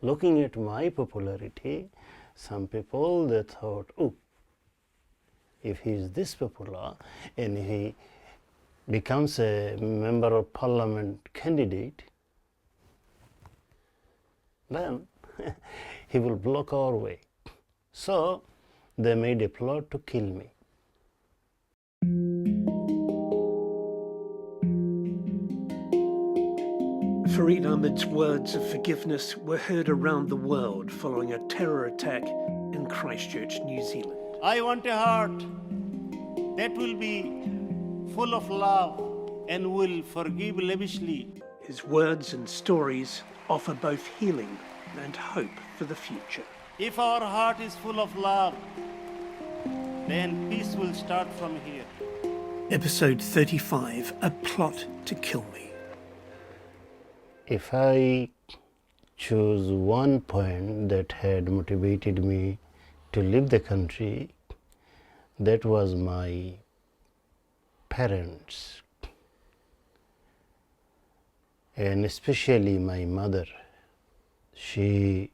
looking at my popularity, some people, they thought, oh, if he is this popular and he becomes a member of parliament candidate, then he will block our way. So they made a plot to kill me. Farid Ahmed's words of forgiveness were heard around the world following a terror attack in Christchurch, New Zealand. I want a heart that will be full of love and will forgive lavishly. His words and stories offer both healing and hope for the future. If our heart is full of love, then peace will start from here. Episode 35, A Plot to Kill Me. If I choose one point that had motivated me to leave the country, that was my parents, and especially my mother. She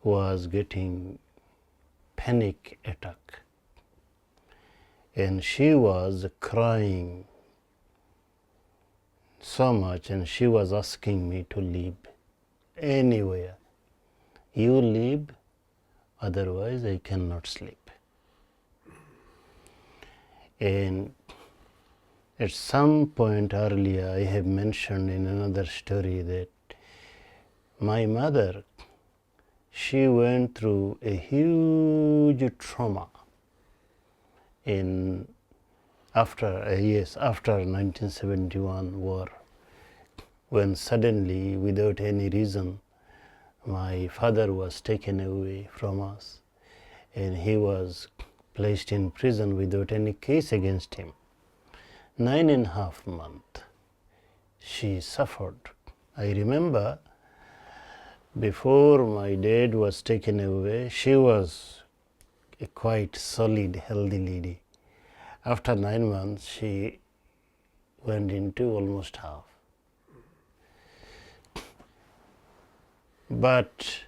was getting panic attack and she was crying so much, and she was asking me to leave anywhere. You leave, otherwise I cannot sleep. And at some point earlier, I have mentioned in another story that my mother, she went through a huge trauma after 1971 war, when suddenly, without any reason, my father was taken away from us and he was placed in prison without any case against him. 9.5 months she suffered. I remember before my dad was taken away, she was a quite solid, healthy lady. After 9 months, she went into almost half. But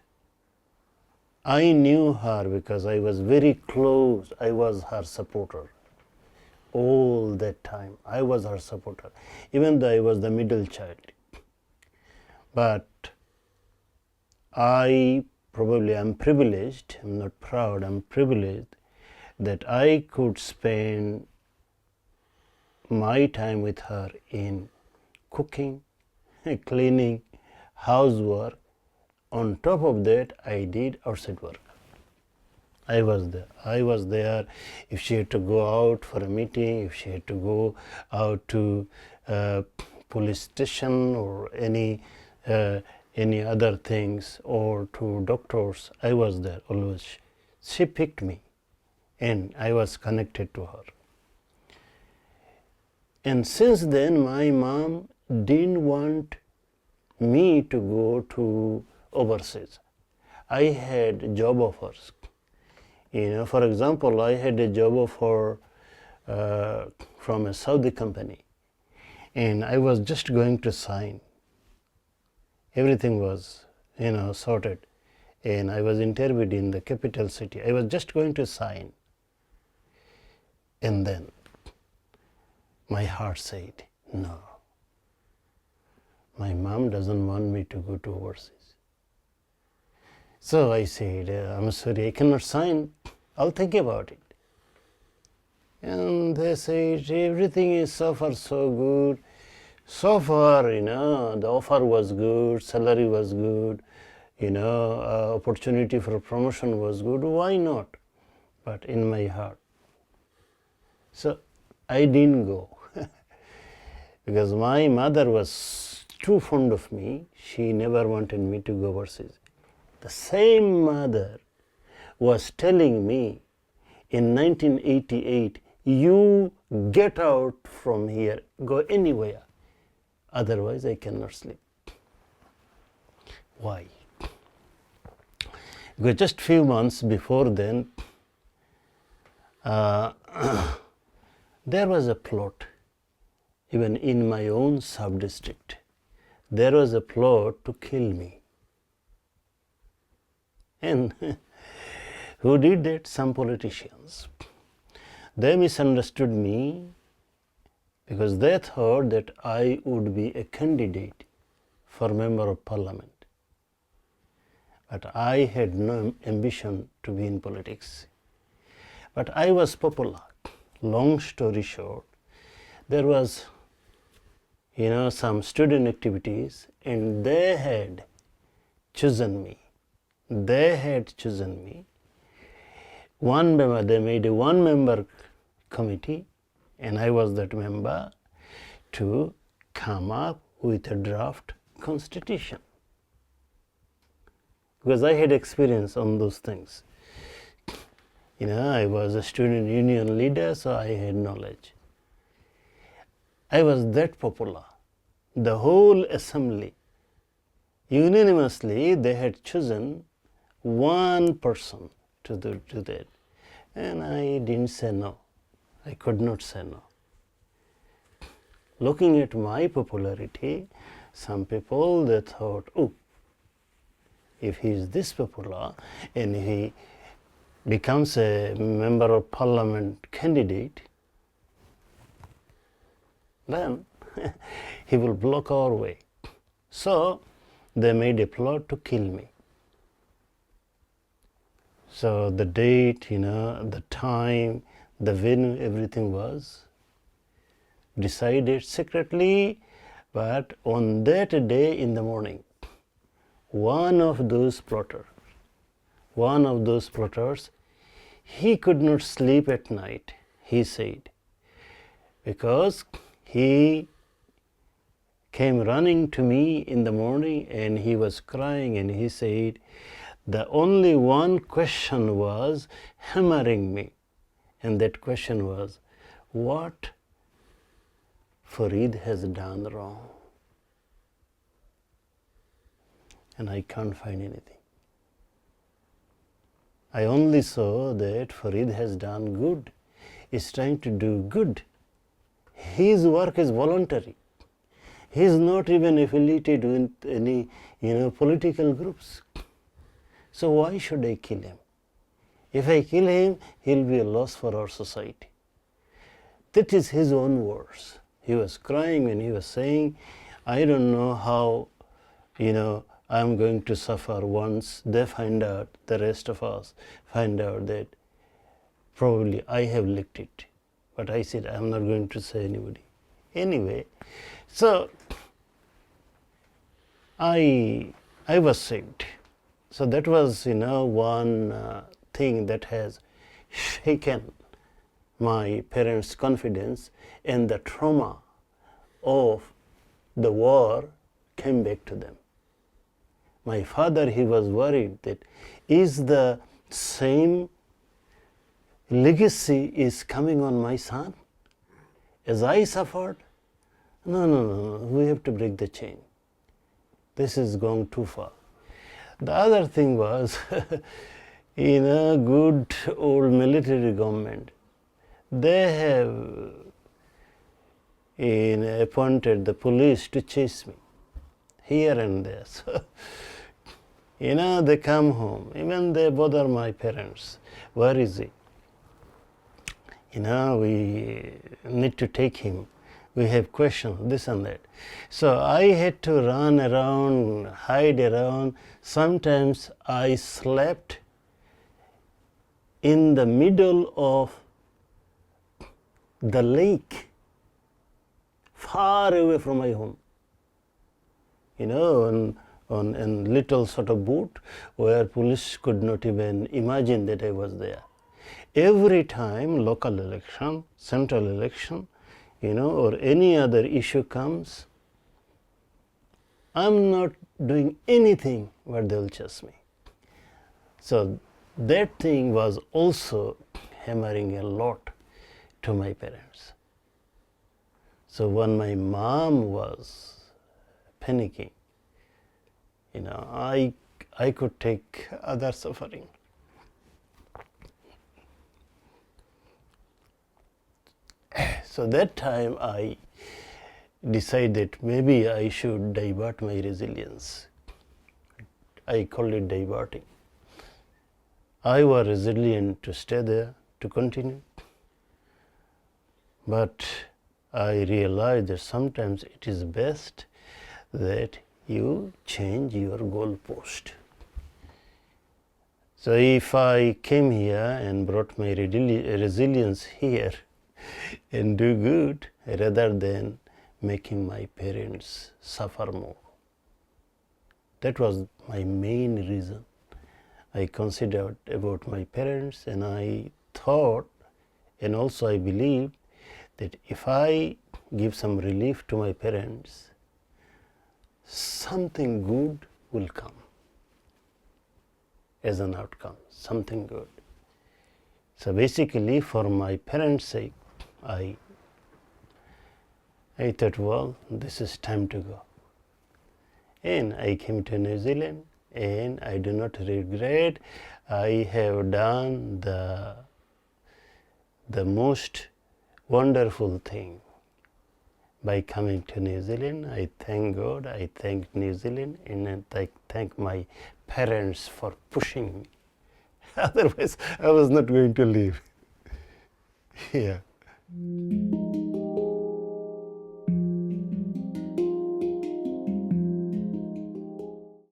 I knew her because I was very close. I was her supporter. All that time, I was her supporter, even though I was the middle child. But I probably am privileged, I'm not proud, I'm privileged that I could spend my time with her in cooking, cleaning, housework. On top of that, I did outside work. I was there. If she had to go out for a meeting, if she had to go out to police station or any other things, or to doctors, I was there always. She picked me and I was connected to her. And since then, my mom didn't want me to go to overseas. I had job offers. For example, I had a job offer from a Saudi company, and I was just going to sign. Everything was, sorted, and I was interviewed in the capital city. I was just going to sign, and then my heart said, no. My mom doesn't want me to go to overseas. So I said, I'm sorry, I cannot sign. I'll think about it. And they said, everything is so far so good. So far, the offer was good, salary was good, opportunity for promotion was good. Why not? But in my heart. So I didn't go because my mother was too fond of me. She never wanted me to go overseas. The same mother was telling me in 1988, you get out from here, go anywhere, otherwise I cannot sleep. Why? Because just few months before then, there was a plot, even in my own sub-district, there was a plot to kill me. And who did that? Some politicians. They misunderstood me because they thought that I would be a candidate for member of parliament. But I had no ambition to be in politics. But I was popular. Long story short, there was, some student activities, and they had chosen me. They made a one-member committee, and I was that member, to come up with a draft constitution. Because I had experience on those things. I was a student union leader, so I had knowledge. I was that popular. The whole assembly, unanimously, they had chosen one person to do that. And I didn't say no. I could not say no. Looking at my popularity, some people, they thought, oh, if he is this popular and he becomes a member of parliament candidate, then he will block our way. So they made a plot to kill me. So the date, the time, the venue, everything was decided secretly. But on that day in the morning, one of those plotters, he could not sleep at night, he said, because he came running to me in the morning and he was crying, and he said the only one question was hammering me, and that question was, what Farid has done wrong? And I can't find anything. I only saw that Farid has done good, is trying to do good. His work is voluntary. He is not even affiliated with any, political groups. So why should I kill him? If I kill him, he'll be a loss for our society. That is his own words. He was crying when he was saying, I don't know how, I'm going to suffer once they find out, the rest of us find out that probably I have leaked it. But I said, I'm not going to say anybody. Anyway, so I was saved. So that was, one thing that has shaken my parents' confidence, and the trauma of the war came back to them. My father, he was worried that is the same legacy is coming on my son as I suffered? No, we have to break the chain. This is going too far. The other thing was, in a good old military government, they have appointed the police to chase me here and there. So, they come home, even they bother my parents. Where is he? We need to take him. We have questions, this and that. So I had to run around, hide around. Sometimes I slept in the middle of the lake, far away from my home. On a little sort of boat where police could not even imagine that I was there. Every time local election, central election, or any other issue comes, I'm not doing anything but they'll chase me. So that thing was also hammering a lot to my parents. So when my mom was panicking, I could take other suffering. So that time I decided maybe I should divert my resilience. I call it diverting. I was resilient to stay there, to continue. But I realized that sometimes it is best that you change your goalpost. So if I came here and brought my resilience here and do good rather than making my parents suffer more. That was my main reason. I considered about my parents, and I thought, and also I believed, that if I give some relief to my parents, something good will come as an outcome, something good. So basically, for my parents' sake, I thought, well, this is time to go. And I came to New Zealand, and I do not regret. I have done the most wonderful thing by coming to New Zealand. I thank God, I thank New Zealand, and I thank my parents for pushing me. Otherwise, I was not going to leave. Yeah.